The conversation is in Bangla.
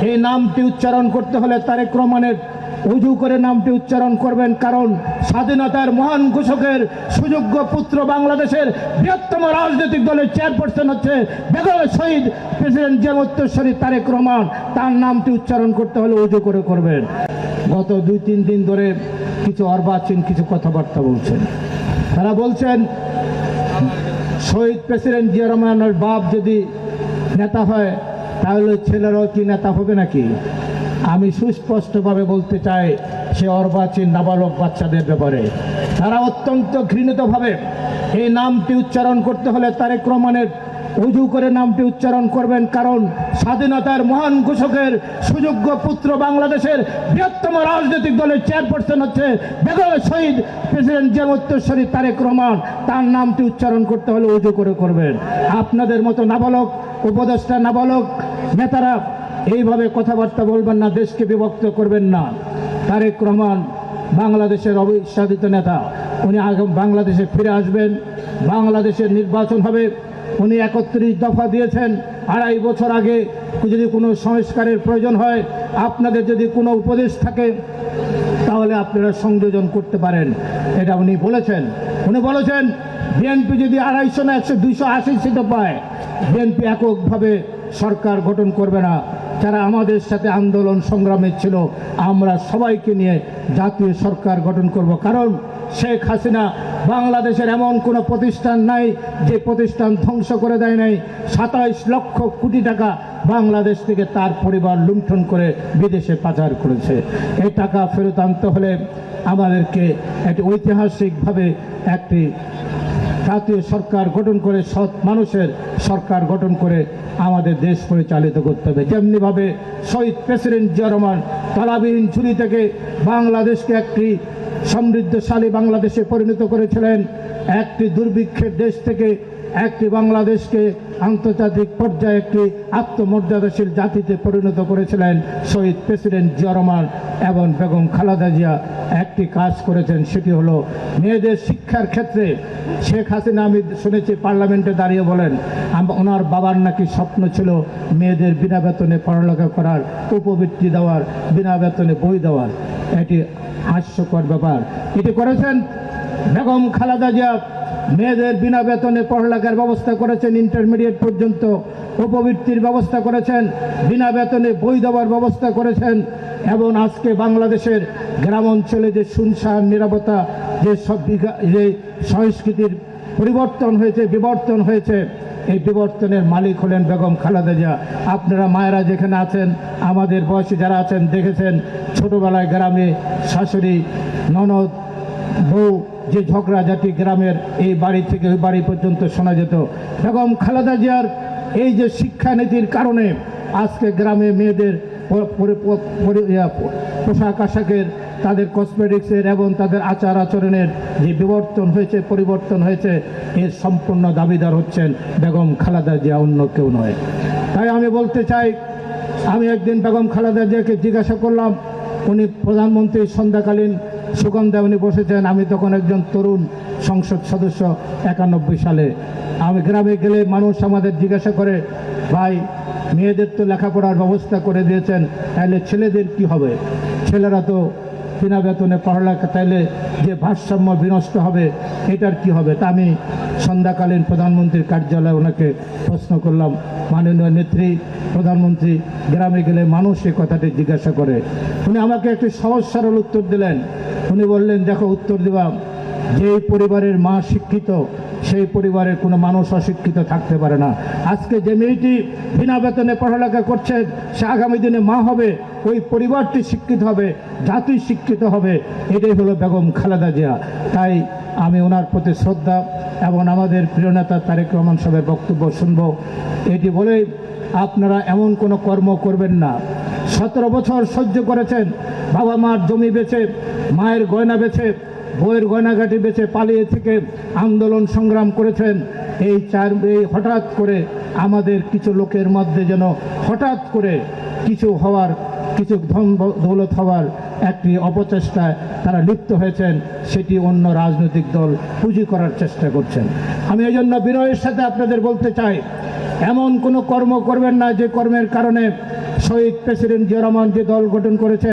এই নামটি উচ্চারণ করতে হলে তারেক রহমানের উজু করে নামটি উচ্চারণ করবেন, কারণ স্বাধীনতার মহান ঘোষকের সুযোগ্য পুত্র বাংলাদেশের বৃহত্তম রাজনৈতিক দলের চেয়ারপারসন হচ্ছে বেগম শহীদ প্রেসিডেন্ট জিয়াউর উত্তরসূরি তারেক রহমান। তার নামটি উচ্চারণ করতে হলে উজু করে করবেন। গত 2-3 দিন ধরে কিছু অর্বাচীন কিছু কথাবার্তা বলছেন। তারা বলছেন শহীদ প্রেসিডেন্ট জিয়া রহমানের বাপ যদি নেতা হয় তাহলে ছেলেরাও কি নেতা হবে নাকি? আমি সুস্পষ্টভাবে বলতে চাই সে অর্বাচীন নাবালক বাচ্চাদের ব্যাপারে তারা অত্যন্ত ঘৃণিতভাবে এই নামটি উচ্চারণ করতে হলে তারেক রহমানের উজু করে নামটি উচ্চারণ করবেন, কারণ স্বাধীনতার মহান ঘোষকের সুযোগ্য পুত্র বাংলাদেশের বৃহত্তম রাজনৈতিক দলের চেয়ারপারসন হচ্ছে বেগম শহীদ প্রেসিডেন্ট জিয়াউর উত্তরসূরি তারেক রহমান। তার নামটি উচ্চারণ করতে হলে উজু করে করবেন। আপনাদের মতো নাবালক উপদেষ্টা নাবালক নেতারা এইভাবে কথাবার্তা বলবেন না, দেশকে বিভক্ত করবেন না। তারেক রহমান বাংলাদেশের অবিস্বাদিত নেতা, উনি বাংলাদেশে ফিরে আসবেন, বাংলাদেশের নির্বাচন হবে। উনি 31 দফা দিয়েছেন 2.5 বছর আগে। যদি কোনো সংস্কারের প্রয়োজন হয়, আপনাদের যদি কোনো উপদেশ থাকে তাহলে আপনারা সংযোজন করতে পারেন, এটা উনি বলেছেন। উনি বলেছেন বিএনপি যদি 250 না 280 সিটও পায়, বিএনপি এককভাবে সরকার গঠন করবে না। যারা আমাদের সাথে আন্দোলন সংগ্রামে ছিল, আমরা সবাইকে নিয়ে জাতীয় সরকার গঠন করব। কারণ শেখ হাসিনা বাংলাদেশের এমন কোনো প্রতিষ্ঠান নাই যে প্রতিষ্ঠান ধ্বংস করে দেয় নাই। 27 লক্ষ কোটি টাকা বাংলাদেশ থেকে তার পরিবার লুণ্ঠন করে বিদেশে পাচার করেছে। এই টাকা ফেরত আনতে হলে আমাদেরকে একটি ঐতিহাসিকভাবে একটি জাতীয় সরকার গঠন করে, সৎ মানুষের সরকার গঠন করে আমাদের দেশ পরিচালিত করতে হবে। যেমনিভাবে শহীদ প্রেসিডেন্ট জিয়া রহমান তলাবিহীন ঝুলি থেকে বাংলাদেশকে একটি সমৃদ্ধশালী বাংলাদেশে পরিণত করেছিলেন, একটি দুর্ভিক্ষের দেশ থেকে একটি বাংলাদেশকে আন্তর্জাতিক পর্যায়ে একটি আত্মমর্যাদাশীল জাতিতে পরিণত করেছিলেন শহীদ প্রেসিডেন্ট জিয়া রহমান এবং বেগম খালেদা জিয়া। একটি কাজ করেছেন, সেটি হলো মেয়েদের শিক্ষার ক্ষেত্রে। শেখ হাসিনা আমি শুনেছি পার্লামেন্টে দাঁড়িয়ে বলেন ওনার বাবার নাকি স্বপ্ন ছিল মেয়েদের বিনা বেতনে পড়ালেখা করার, উপবৃত্তি দেওয়ার, বিনা বেতনে বই দেওয়ার। এটি হাস্যকর ব্যাপার। এটি করেছেন বেগম খালেদা জিয়া। মেয়েদের বিনা বেতনে পড়ালেখার ব্যবস্থা করেছেন, ইন্টারমিডিয়েট পর্যন্ত উপবৃত্তির ব্যবস্থা করেছেন, বিনা বেতনে বই দেওয়ার ব্যবস্থা করেছেন। এবং আজকে বাংলাদেশের গ্রাম অঞ্চলে যে শুনশান নিরাপত্তা, যে সব যে সংস্কৃতির পরিবর্তন হয়েছে, বিবর্তন হয়েছে, এই বিবর্তনের মালিক হলেন বেগম খালেদা জিয়া। আপনারা মায়েরা যেখানে আছেন, আমাদের বয়সী যারা আছেন, দেখেছেন ছোটোবেলায় গ্রামে শাশুড়ি ননদ বউ যে ঝগড়াঝাটি গ্রামের এই বাড়ি থেকে ওই বাড়ি পর্যন্ত শোনা যেত। বেগম খালেদা জিয়ার এই যে শিক্ষানীতির কারণে আজকে গ্রামে মেয়েদের পোশাক আশাকের, তাদের কসমেটিক্সের এবং তাদের আচার আচরণের যে বিবর্তন হয়েছে, পরিবর্তন হয়েছে, এর সম্পূর্ণ দাবিদার হচ্ছেন বেগম খালেদা জিয়া, অন্য কেউ নয়। তাই আমি বলতে চাই, আমি একদিন বেগম খালেদা জিয়াকে জিজ্ঞাসা করলাম, উনি প্রধানমন্ত্রী সন্ধ্যাকালীন সুগন্ধা উনি বসেছেন, আমি তখন একজন তরুণ সংসদ সদস্য 91 সালে। আমি গ্রামে গেলে মানুষ আমাদের জিজ্ঞাসা করে, ভাই মেয়েদের তো লেখাপড়ার ব্যবস্থা করে দিয়েছেন, তাহলে ছেলেদের কি হবে? ছেলেরা তো বিনা বেতনে পড়ালেখা, তাইলে যে ভারসাম্য বিনষ্ট হবে, এটার কি হবে? তা আমি সন্ধ্যাকালীন প্রধানমন্ত্রীর কার্যালয়ে ওনাকে প্রশ্ন করলাম, মাননীয় নেত্রী প্রধানমন্ত্রী, গ্রামে গেলে মানুষ এই কথাটি জিজ্ঞাসা করে। উনি আমাকে একটি সহজ সরল উত্তর দিলেন। উনি বললেন, দেখো উত্তর দিলাম, যেই পরিবারের মা শিক্ষিত সেই পরিবারের কোনো মানুষ অশিক্ষিত থাকতে পারে না। আজকে যে মেয়েটি বিনা বেতনে পড়ালেখা করছে, সে আগামী দিনে মা হবে, ওই পরিবারটি শিক্ষিত হবে, জাতি শিক্ষিত হবে। এটাই হলো বেগম খালেদা জিয়া। তাই আমি ওনার প্রতি শ্রদ্ধা এবং আমাদের প্রিয় নেতা তারেক রহমান সাহেবের বক্তব্য শুনব। এটি বলে আপনারা এমন কোনো কর্ম করবেন না। 17 বছর সহ্য করেছেন, বাবা মার জমি বেচে, মায়ের গয়না বেচে, বইয়ের গয়নাঘাটি বেচে পালিয়ে থেকে আন্দোলন সংগ্রাম করেছেন। এই হঠাৎ করে আমাদের কিছু লোকের মধ্যে যেন হঠাৎ করে কিছু হওয়ার, কিছু ধন দৌলত হওয়ার একটি অপচেষ্টায় তারা লিপ্ত হয়েছেন, সেটি অন্য রাজনৈতিক দল পুঁজি করার চেষ্টা করছেন। আমি এই জন্য বিনয়ের সাথে আপনাদের বলতে চাই, এমন কোনো কর্ম করবেন না যে কর্মের কারণে শহীদ প্রেসিডেন্ট জিয়া রহমান যে দল গঠন করেছে